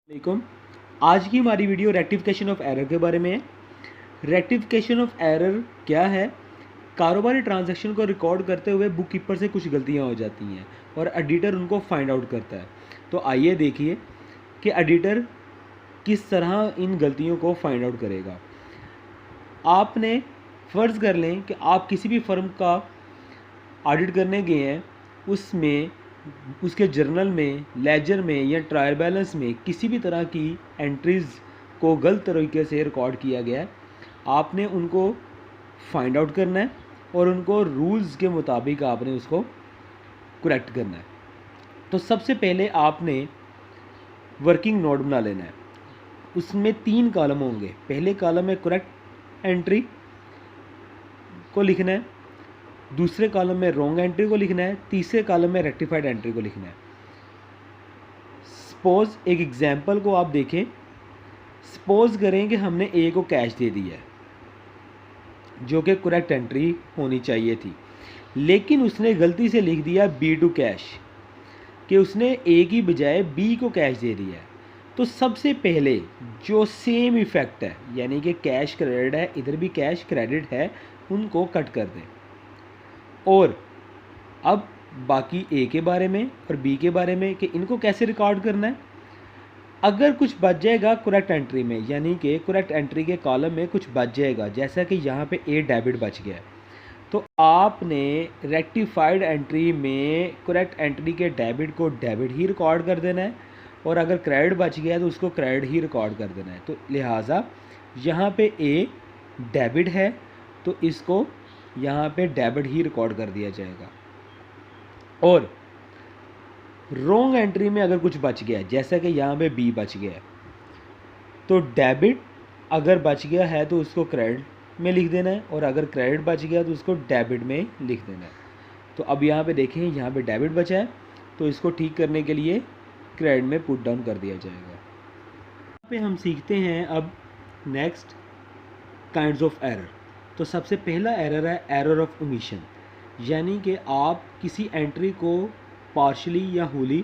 वालेकुम। आज की हमारी वीडियो रेक्टिफिकेशन ऑफ एरर के बारे में है। रेक्टिफिकेशन ऑफ एरर क्या है? कारोबारी ट्रांजैक्शन को रिकॉर्ड करते हुए बुक कीपर से कुछ गलतियां हो जाती हैं और एडिटर उनको फाइंड आउट करता है। तो आइए देखिए कि एडिटर किस तरह इन गलतियों को फाइंड आउट करेगा। आपने फ़र्ज़ कर लें कि आप किसी भी फर्म का ऑडिट करने गए हैं, उसमें उसके जर्नल में, लेजर में या ट्रायल बैलेंस में किसी भी तरह की एंट्रीज़ को गलत तरीके से रिकॉर्ड किया गया है। आपने उनको फाइंड आउट करना है और उनको रूल्स के मुताबिक आपने उसको करेक्ट करना है। तो सबसे पहले आपने वर्किंग नोट बना लेना है। उसमें 3 कॉलम होंगे। पहले कॉलम में करेक्ट एंट्री को लिखना है, दूसरे कॉलम में रॉन्ग एंट्री को लिखना है, तीसरे कॉलम में रेक्टिफाइड एंट्री को लिखना है। सपोज़ एक एग्जांपल को आप देखें। सपोज़ करें कि हमने ए को कैश दे दिया है जो कि करेक्ट एंट्री होनी चाहिए थी, लेकिन उसने गलती से लिख दिया बी टू कैश, कि उसने ए की बजाय बी को कैश दे दिया है। तो सबसे पहले जो सेम इफ़ेक्ट है, यानी कि कैश क्रेडिट है, इधर भी कैश क्रेडिट है, उनको कट कर दें। और अब बाकी ए के बारे में और बी के बारे में कि इनको कैसे रिकॉर्ड करना है। अगर कुछ बच जाएगा करेक्ट एंट्री में, यानी कि करेक्ट एंट्री के कॉलम में कुछ बच जाएगा, जैसा कि यहाँ पे ए डेबिट बच गया है, तो आपने रेक्टिफाइड एंट्री में करेक्ट एंट्री के डेबिट को डेबिट ही रिकॉर्ड कर देना है, और अगर क्रेडिट बच गया तो उसको क्रेडिट ही रिकॉर्ड कर देना है। तो लिहाजा यहाँ पे ए डेबिट है तो इसको यहाँ पे डेबिट ही रिकॉर्ड कर दिया जाएगा। और रॉन्ग एंट्री में अगर कुछ बच गया, जैसा कि यहाँ पे बी बच गया है, तो डेबिट अगर बच गया है तो उसको क्रेडिट में लिख देना है, और अगर क्रेडिट बच गया तो उसको डेबिट में लिख देना है। तो अब यहाँ पे देखें, यहाँ पे डेबिट बचा है तो इसको ठीक करने के लिए क्रेडिट में पुट डाउन कर दिया जाएगा। यहाँ पे हम सीखते हैं अब नेक्स्ट काइंड्स ऑफ एरर। तो सबसे पहला एरर है एरर ऑफ ओमिशन, यानी कि आप किसी एंट्री को पार्शली या होली,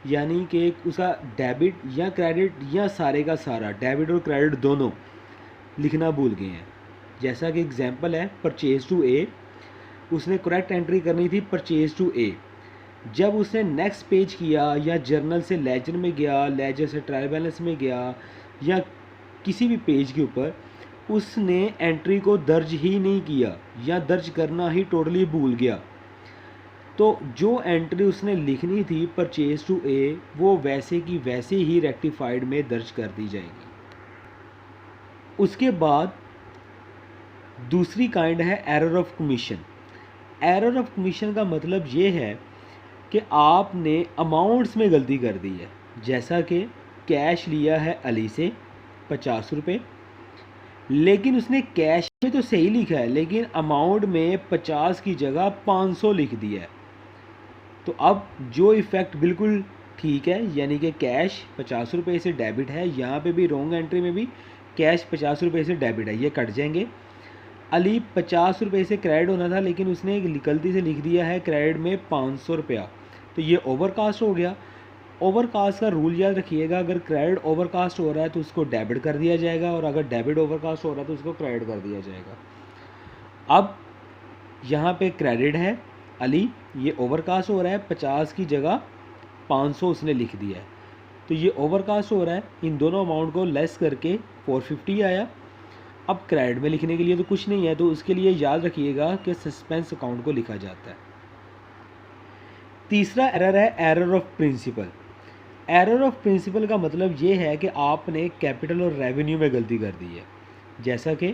यानी कि उसका डेबिट या क्रेडिट या सारे का सारा, डेबिट और क्रेडिट दोनों लिखना भूल गए हैं। जैसा कि एग्जांपल है परचेज टू ए, उसने करेक्ट एंट्री करनी थी परचेज टू ए। जब उसने नेक्स्ट पेज किया या जर्नल से लेजर में गया, लेजर से ट्रायल बैलेंस में गया या किसी भी पेज के ऊपर, उसने एंट्री को दर्ज ही नहीं किया या दर्ज करना ही टोटली भूल गया, तो जो एंट्री उसने लिखनी थी परचेज टू ए, वो वैसे की वैसे ही रेक्टिफाइड में दर्ज कर दी जाएगी। उसके बाद दूसरी काइंड है error of commission. Error of commission का मतलब ये है कि आपने अमाउंट्स में गलती कर दी है। जैसा कि कैश लिया है अली से 50 रुपये, लेकिन उसने कैश में तो सही लिखा है, लेकिन अमाउंट में 50 की जगह 500 लिख दिया है। तो अब जो इफ़ेक्ट बिल्कुल ठीक है, यानी कि कैश 50 रुपये से डेबिट है, यहाँ पे भी रॉन्ग एंट्री में भी कैश 50 रुपये से डेबिट है, ये कट जाएंगे। अली 50 रुपये से क्रेडिट होना था, लेकिन उसने गलती से लिख दिया है क्रेडिट में 500 रुपया, तो ये ओवरकास्ट हो गया। ओवरकास्ट का रूल याद रखिएगा, अगर क्रेडिट ओवरकास्ट हो रहा है तो उसको डेबिट कर दिया जाएगा, और अगर डेबिट ओवरकास्ट हो रहा है तो उसको क्रेडिट कर दिया जाएगा। अब यहाँ पे क्रेडिट है अली, ये ओवरकास्ट हो रहा है, 50 की जगह 500 उसने लिख दिया है, तो ये ओवरकास्ट हो रहा है। इन दोनों अमाउंट को लेस करके 450 आया। अब क्रेडिट में लिखने के लिए तो कुछ नहीं है, तो उसके लिए याद रखिएगा कि सस्पेंस अकाउंट को लिखा जाता है। तीसरा एरर है error of principle. Error of principle का मतलब ये है कि आपने कैपिटल और रेवेन्यू में गलती कर दी है। जैसा कि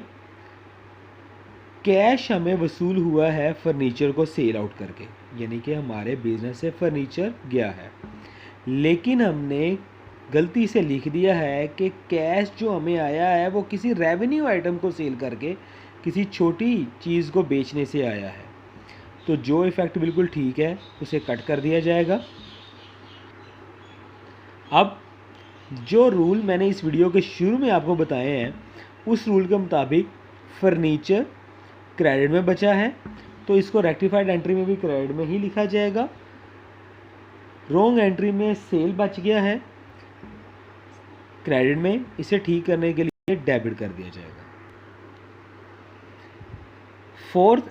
कैश हमें वसूल हुआ है फर्नीचर को सेल आउट करके, यानी कि हमारे बिजनेस से फर्नीचर गया है, लेकिन हमने गलती से लिख दिया है कि कैश जो हमें आया है वो किसी रेवेन्यू आइटम को सेल करके किसी छोटी चीज़ को बेचने से आया है। तो जो इफ़ेक्ट बिल्कुल ठीक है उसे कट कर दिया जाएगा। अब जो रूल मैंने इस वीडियो के शुरू में आपको बताए हैं, उस रूल के मुताबिक फर्नीचर क्रेडिट में बचा है तो इसको रेक्टिफाइड एंट्री में भी क्रेडिट में ही लिखा जाएगा। रॉन्ग एंट्री में सेल बच गया है क्रेडिट में, इसे ठीक करने के लिए डेबिट कर दिया जाएगा। फोर्थ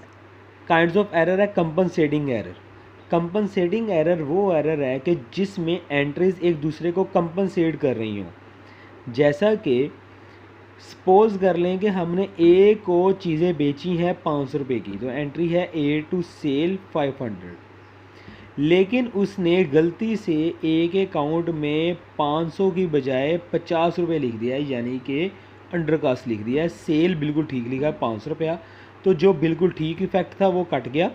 काइंड्स ऑफ एरर है कंपनसेटिंग एरर। कंपनसेटिंग एरर वो एरर है कि जिसमें एंट्रीज एक दूसरे को कंपनसेट कर रही हों। जैसा कि सपोज कर लें कि हमने ए को चीज़ें बेची हैं 500 रुपये की, तो एंट्री है ए टू सेल 500, लेकिन उसने गलती से ए के अकाउंट में 500 की बजाय 50 रुपये लिख दिया है, यानी कि अंडर कास्ट लिख दिया है। सेल बिल्कुल ठीक लिखा है 500 रुपया, तो जो बिल्कुल ठीक इफेक्ट था वो कट गया।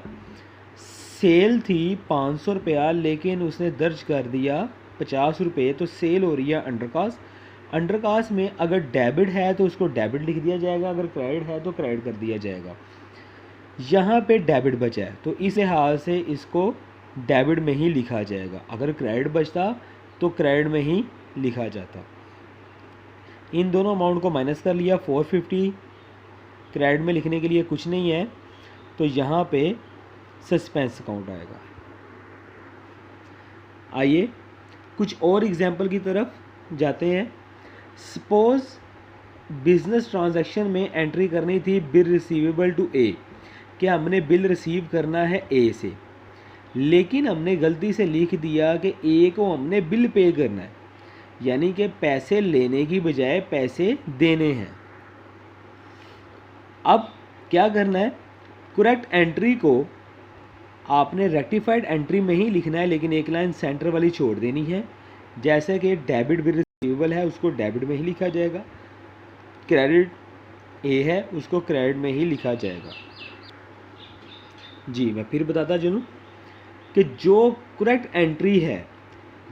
सेल थी 500 रुपया, लेकिन उसने दर्ज कर दिया 50 रुपये, तो सेल हो रही है अंडर कास्ट। अंडर कास्ट में अगर डेबिट है तो उसको डेबिट लिख दिया जाएगा, अगर क्रेडिट है तो क्रेडिट कर दिया जाएगा। यहाँ पे डेबिट बचा है, तो इस लिहाज से इसको डेबिट में ही लिखा जाएगा। अगर क्रेडिट बचता तो क्रेडिट में ही लिखा जाता। इन दोनों अमाउंट को माइनस कर लिया, 450 क्रेडिट में लिखने के लिए कुछ नहीं है, तो यहाँ पे सस्पेंस अकाउंट आएगा। आइए कुछ और एग्जाम्पल की तरफ जाते हैं। सपोज बिजनेस ट्रांजैक्शन में एंट्री करनी थी बिल रिसीवेबल टू ए, कि हमने बिल रिसीव करना है ए से, लेकिन हमने गलती से लिख दिया कि ए को हमने बिल पे करना है, यानी कि पैसे लेने की बजाय पैसे देने हैं। अब क्या करना है, करेक्ट एंट्री को आपने रेक्टिफाइड एंट्री में ही लिखना है, लेकिन एक लाइन सेंटर वाली छोड़ देनी है। जैसे कि डेबिट बिल रिसीवेबल है, उसको डेबिट में ही लिखा जाएगा। क्रेडिट ए है, उसको क्रेडिट में ही लिखा जाएगा। जी मैं फिर बताता चलूँ कि जो करेक्ट एंट्री है,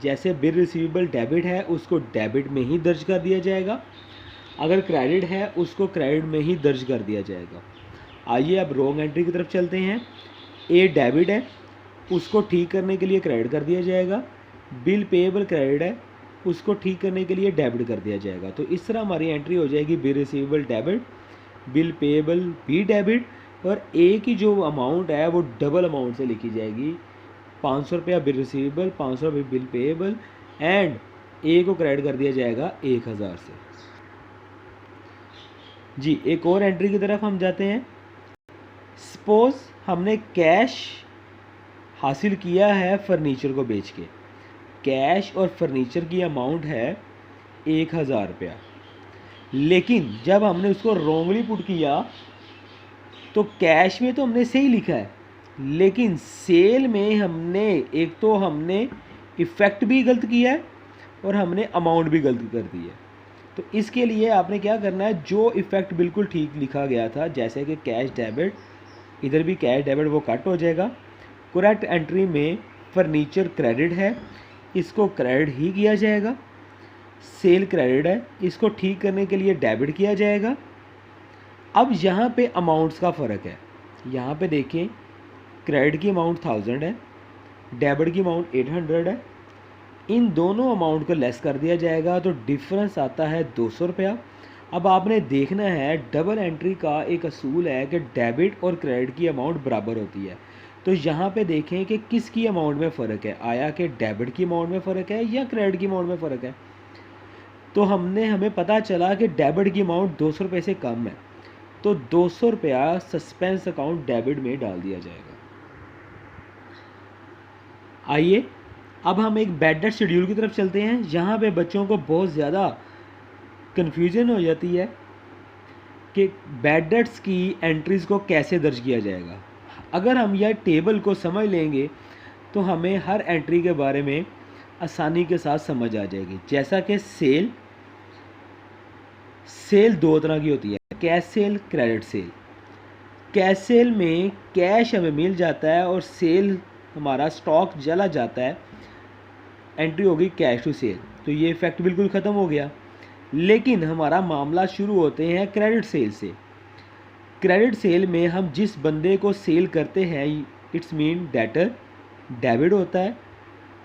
जैसे बिल रिसीवेबल डेबिट है, उसको डेबिट में ही दर्ज कर दिया जाएगा। अगर क्रेडिट है उसको क्रेडिट में ही दर्ज कर दिया जाएगा। आइए अब रॉन्ग एंट्री की तरफ चलते हैं। ए डेबिट है, उसको ठीक करने के लिए क्रेडिट कर दिया जाएगा। बिल पेएबल क्रेडिट है, उसको ठीक करने के लिए डेबिट कर दिया जाएगा। तो इस तरह हमारी एंट्री हो जाएगी bill receivable debit, bill payable भी डेबिट, और ए की जो अमाउंट है वो डबल अमाउंट से लिखी जाएगी। 500 रुपया बिल रिसीवेबल, 500 रुपये बिल पेएबल, एंड ए को क्रेडिट कर दिया जाएगा 1000 से। जी एक और एंट्री की तरफ हम जाते हैं। सपोज हमने कैश हासिल किया है फर्नीचर को बेच के। कैश और फर्नीचर की अमाउंट है 1000 रुपया, लेकिन जब हमने उसको रॉन्गली पुट किया तो कैश में तो हमने सही लिखा है, लेकिन सेल में हमने एक तो हमने इफ़ेक्ट भी गलत किया है और हमने अमाउंट भी गलत कर दी है। तो इसके लिए आपने क्या करना है, जो इफ़ेक्ट बिल्कुल ठीक लिखा गया था, जैसे कि कैश डेबिट, इधर भी कैश डेबिट, वो कट हो जाएगा। करेक्ट एंट्री में फर्नीचर क्रेडिट है, इसको क्रेडिट ही किया जाएगा। सेल क्रेडिट है, इसको ठीक करने के लिए डेबिट किया जाएगा। अब यहाँ पे अमाउंट्स का फ़र्क है। यहाँ पे देखिए क्रेडिट की अमाउंट 1000 है, डेबिट की अमाउंट 800 है। इन दोनों अमाउंट को लेस कर दिया जाएगा, तो डिफरेंस आता है 200 रुपया। अब आपने देखना है, डबल एंट्री का एक असूल है कि डेबिट और क्रेडिट की अमाउंट बराबर होती है। तो यहाँ पे देखें कि किसकी अमाउंट में फ़र्क है, आया कि डेबिट की अमाउंट में फ़र्क है या क्रेडिट की अमाउंट में फ़र्क है। तो हमें पता चला कि डेबिट की अमाउंट 200 रुपये से कम है, तो 200 रुपया सस्पेंस अकाउंट डेबिट में डाल दिया जाएगा। आइए अब हम एक बैड डेट शेड्यूल की तरफ चलते हैं। यहाँ पे बच्चों को बहुत ज़्यादा कन्फ्यूजन हो जाती है कि बैड डेट्स की एंट्रीज़ को कैसे दर्ज किया जाएगा। अगर हम यह टेबल को समझ लेंगे तो हमें हर एंट्री के बारे में आसानी के साथ समझ आ जाएगी। जैसा कि सेल दो तरह की होती है, cash cell, credit sale. Cash cell में कैश हमें मिल जाता है और सेल हमारा स्टॉक जला जाता है, एंट्री होगी कैश टू सेल, तो ये इफेक्ट बिल्कुल ख़त्म हो गया। लेकिन हमारा मामला शुरू होते हैं क्रेडिट सेल से। क्रेडिट सेल में हम जिस बंदे को सेल करते हैं, इट्स मीन डेटर डेबिट होता है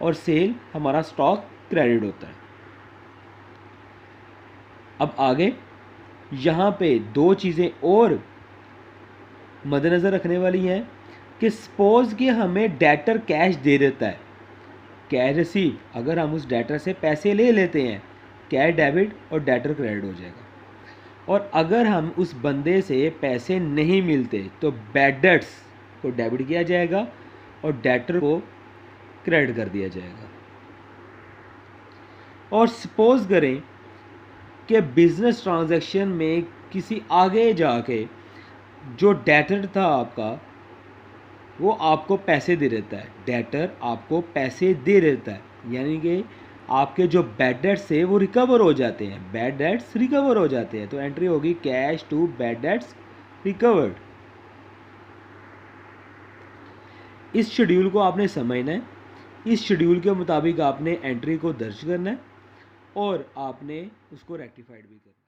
और सेल हमारा स्टॉक क्रेडिट होता है। अब आगे यहाँ पे दो चीज़ें और मद्देनज़र रखने वाली हैं कि सपोज़ कि हमें डेटर कैश दे देता है, कैश रिसीव, अगर हम उस डेटर से पैसे ले लेते हैं कैश डेबिट और डेटर क्रेडिट हो जाएगा। और अगर हम उस बंदे से पैसे नहीं मिलते तो बैड डेट्स को डेबिट किया जाएगा और डेटर को क्रेडिट कर दिया जाएगा। और सपोज करें कि बिजनेस ट्रांजैक्शन में किसी आगे जाके जो डेटर था आपका वो आपको पैसे दे देता है, डेटर आपको पैसे दे देता है, यानी कि आपके जो बैड डेट्स है वो रिकवर हो जाते हैं, बैड डेट्स रिकवर हो जाते हैं। तो एंट्री होगी cash to bad debts recovered. इस शेड्यूल को आपने समझना है, इस शेड्यूल के मुताबिक आपने एंट्री को दर्ज करना है और आपने उसको रेक्टिफाइड भी करना है।